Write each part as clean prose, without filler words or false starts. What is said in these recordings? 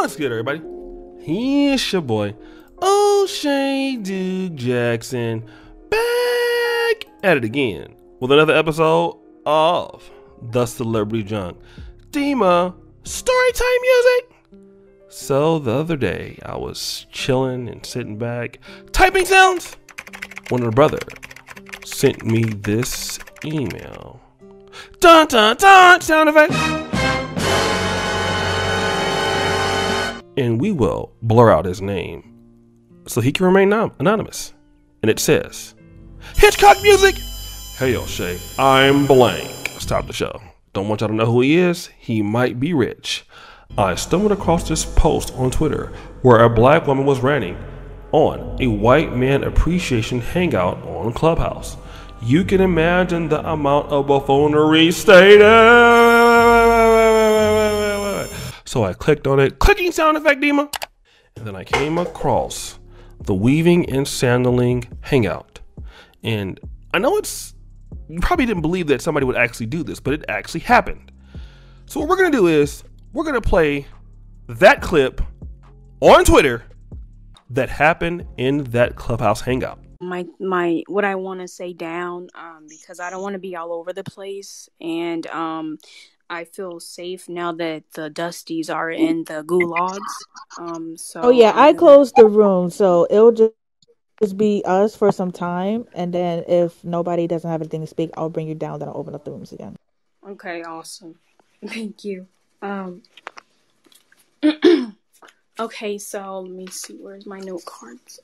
What's good, everybody? It's your boy, O'Shea Duke Jackson, back at it again with another episode of The Celebrity Junk Dima Storytime Music. So the other day, I was chilling and sitting back, typing sounds, when a brother sent me this email. Dun dun dun, sound effect. And we will blur out his name so he can remain anonymous. And it says, Hitchcock music. Hey, O'Shea, I'm blank. Stop the show. Don't want y'all to know who he is. He might be rich. I stumbled across this post on Twitter where a black woman was ranting on a white man appreciation hangout on Clubhouse. You can imagine the amount of buffoonery stated. So I clicked on it, clicking sound effect, Dima, and then I came across the weaving and sandaling hangout. And I know you probably didn't believe that somebody would actually do this, but it actually happened. So what we're gonna do is we're gonna play that clip on Twitter that happened in that Clubhouse hangout. My what I want to say down, because I don't want to be all over the place, and I feel safe now that the Dusties are in the gulags. So oh yeah, I closed the room, so it'll just be us for some time, and then if nobody doesn't have anything to speak, I'll bring you down. Then I'll open up the rooms again. Okay, awesome. Thank you. Okay, so let me see. Where's my note cards?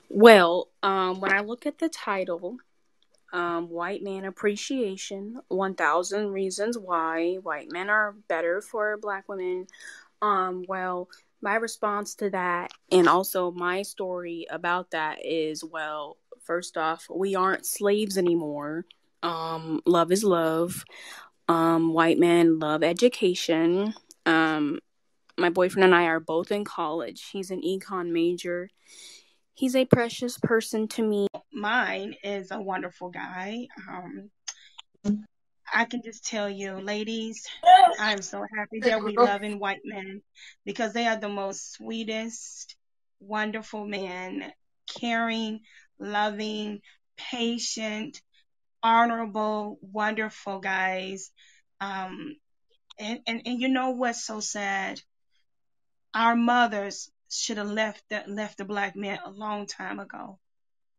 Well, when I look at the title, White Man Appreciation, 1,000 Reasons Why White Men Are Better for Black Women. Well, my response to that, and also my story about that is, well, first off, we aren't slaves anymore. Love is love. White men love education. My boyfriend and I are both in college. He's an econ major. He's a precious person to me. Mine is a wonderful guy. I can just tell you, ladies, I'm so happy that we love in white men because they are the most sweetest, wonderful men, caring, loving, patient, honorable, wonderful guys. And you know what's so sad? Our mothers should have left the black men a long time ago.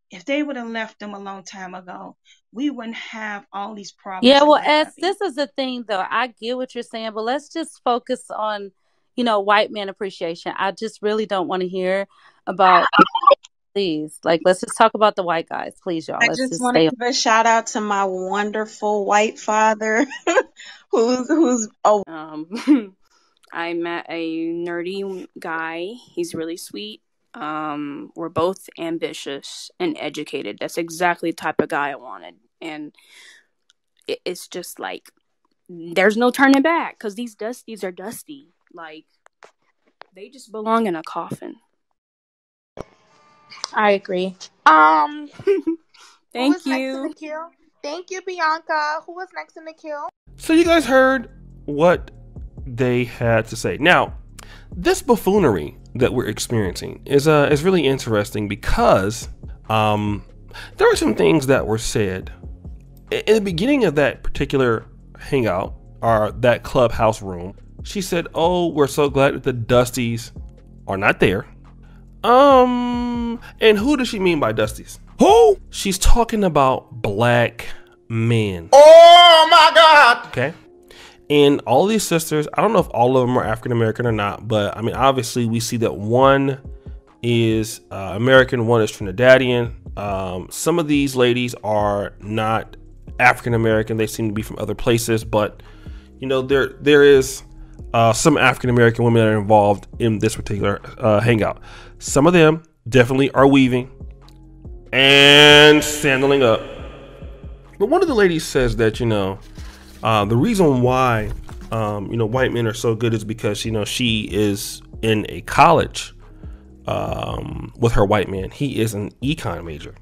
If they would have left them a long time ago, we wouldn't have all these problems. Yeah, well, this is the thing, though. I get what you're saying, but let's just focus on, white man appreciation. I just really don't want to hear about, please. Let's just talk about the white guys, please, y'all. I just want to give a shout out to my wonderful white father, who's I met a nerdy guy. He's really sweet. We're both ambitious and educated. That's exactly the type of guy I wanted. And it's just like, there's no turning back because these Dusties are dusty. They just belong in a coffin. I agree. Thank you. Thank you, Bianca. Who was next in the queue? So you guys heard what they had to say. Now, this buffoonery that we're experiencing is really interesting because there were some things that were said in the beginning of that particular hangout, or that Clubhouse room. She said, "Oh, we're so glad that the Dusties are not there." And who does she mean by Dusties? Who? She's talking about black men. Oh my God. Okay. And all these sisters, I don't know if all of them are African American or not, but I mean, obviously we see that one is American, one is Trinidadian. Some of these ladies are not African American. They seem to be from other places, but there is some African American women that are involved in this particular hangout. Some of them definitely are weaving and sandaling up. But one of the ladies says that, the reason why, white men are so good is because, she is in a college with her white man. He is an econ major.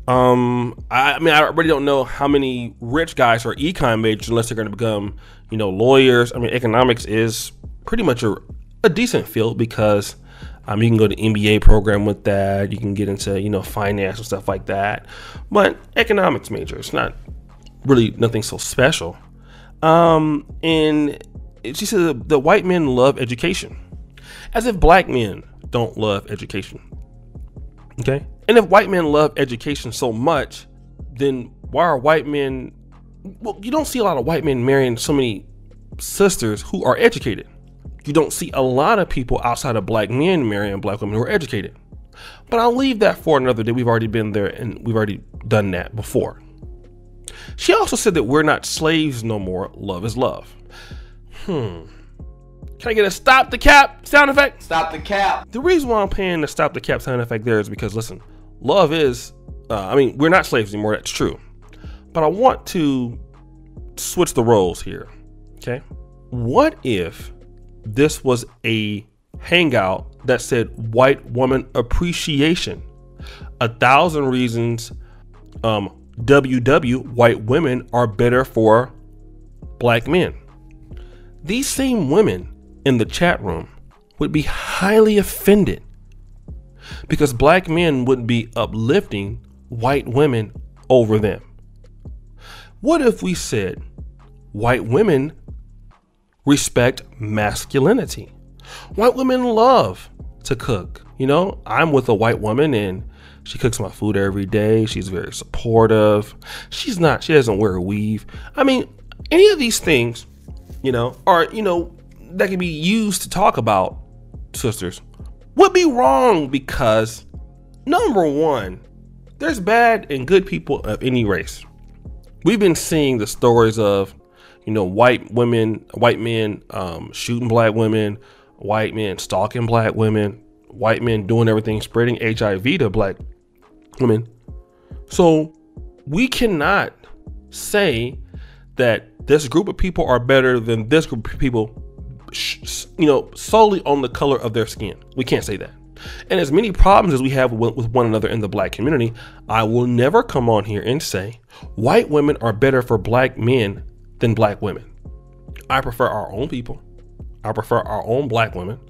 I really don't know how many rich guys are econ majors unless they're going to become, lawyers. I mean, economics is pretty much a decent field because you can go to MBA program with that. You can get into, finance and stuff like that. But economics major, it's not really nothing so special. And she said the white men love education, as if black men don't love education. Okay. And if white men love education so much, then why are white men, well, you don't see a lot of white men marrying so many sisters who are educated. You don't see a lot of people outside of black men marrying black women who are educated. But I'll leave that for another day. We've already been there and we've already done that before. She also said that we're not slaves no more. Love is love. Can I get a stop the cap sound effect? Stop the cap. The reason why I'm paying the stop the cap sound effect there is because, listen, love is, we're not slaves anymore. That's true. But I want to switch the roles here. Okay. What if this was a hangout that said white woman appreciation? 1,000 reasons, WW, white women are better for black men. These same women in the chat room would be highly offended because black men would be uplifting white women over them. What if we said white women respect masculinity? White women love to cook. I'm with a white woman and she cooks my food every day. She's very supportive. She doesn't wear a weave. I mean, any of these things, are, that can be used to talk about sisters would be wrong because, number one, there's bad and good people of any race. We've been seeing the stories of, white men shooting black women, white men stalking black women, white men doing everything, spreading HIV to black women. So we cannot say that this group of people are better than this group of people, solely on the color of their skin. We can't say that. And as many problems as we have with one another in the black community, I will never come on here and say white women are better for black men than black women. I prefer our own people. I prefer our own black women.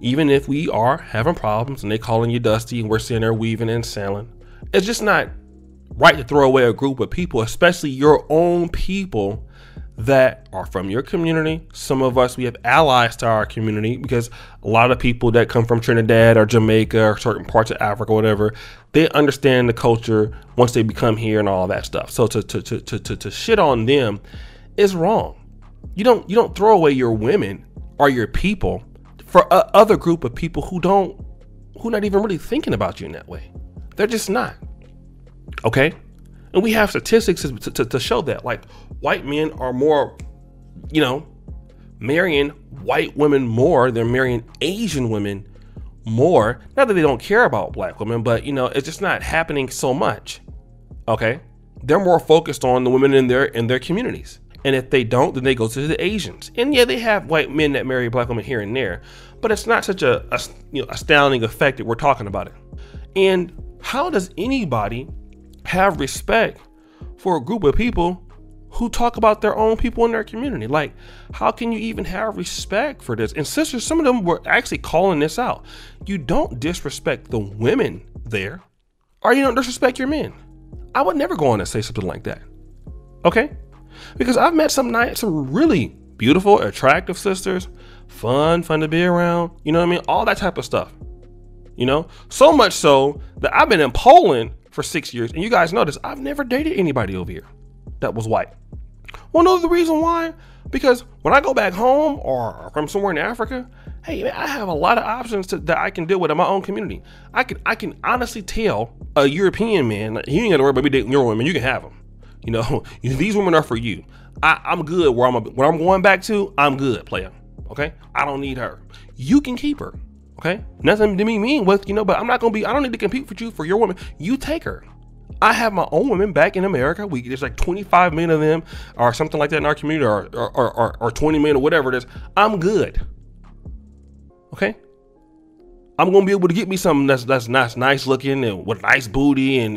Even if we are having problems and they calling you dusty and we're sitting there weaving and sailing, it's just not right to throw away a group of people, especially your own people that are from your community. Some of us, we have allies to our community because a lot of people that come from Trinidad or Jamaica or certain parts of Africa or whatever, they understand the culture once they become here and all that stuff. So to shit on them is wrong. You don't throw away your women or your people for a other group of people who not even really thinking about you in that way. They're just not. Okay. And we have statistics to show that, like, white men are more, marrying white women more. They're marrying Asian women more. Not that they don't care about black women, but, it's just not happening so much. Okay. They're more focused on the women in their communities. And if they don't, then they go to the Asians. And yeah, they have white men that marry black women here and there, but it's not such a astounding effect that we're talking about it. And how does anybody have respect for a group of people who talk about their own people in their community? Like, how can you even have respect for this? And sisters, some of them were actually calling this out. You don't disrespect the women there, or you don't disrespect your men. I would never go on and say something like that. Okay? Because I've met some really beautiful, attractive sisters, fun to be around, all that type of stuff. So much so that I've been in Poland for 6 years, and you guys notice I've never dated anybody over here that was white. Well, know the reason why? Because when I go back home or from somewhere in Africa, hey, man, I have a lot of options that I can deal with in my own community. I can honestly tell a European man, like, you ain't got to worry about me dating your women. You can have them. These women are for you. I'm good where I'm going back to. I'm good, player. Okay, I don't need her. You can keep her. Okay, nothing to me mean with but I don't need to compete with you for your woman. You take her. I have my own women back in America. There's like 25 million of them or something like that in our community, or 20 million or whatever it is. I'm good. Okay, I'm gonna be able to get me something that's nice looking and with nice booty and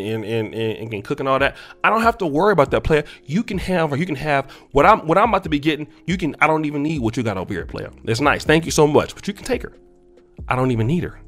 can cook and all that. I don't have to worry about that, player. You can have what I'm about to be getting. I don't even need what you got over here, player. It's nice, thank you so much, but you can take her. I don't even need her.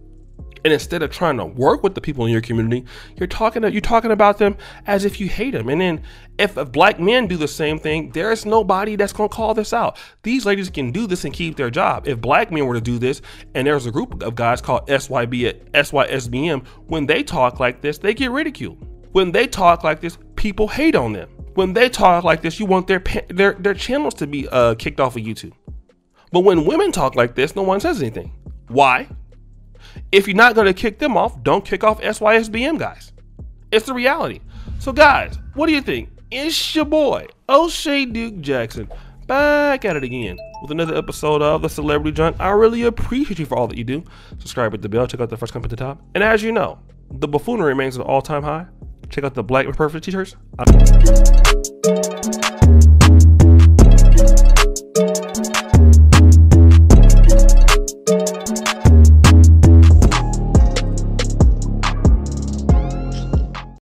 And instead of trying to work with the people in your community, you're talking about them as if you hate them. And then if black men do the same thing, there's nobody that's going to call this out. These ladies can do this and keep their job. If black men were to do this, and there's a group of guys called SYSBM, when they talk like this, they get ridiculed. When they talk like this, people hate on them. When they talk like this, you want their channels to be kicked off of YouTube. But when women talk like this, no one says anything. Why? If you're not going to kick them off, don't kick off SYSBM guys. It's the reality. So guys, what do you think? It's your boy, O'Shea Duke Jackson, back at it again with another episode of The Celebrity Junk. I really appreciate you for all that you do. Subscribe with the bell, check out the first comment at the top. And as you know, the buffoonery remains at an all-time high. Check out the Black and Perfect t-shirts.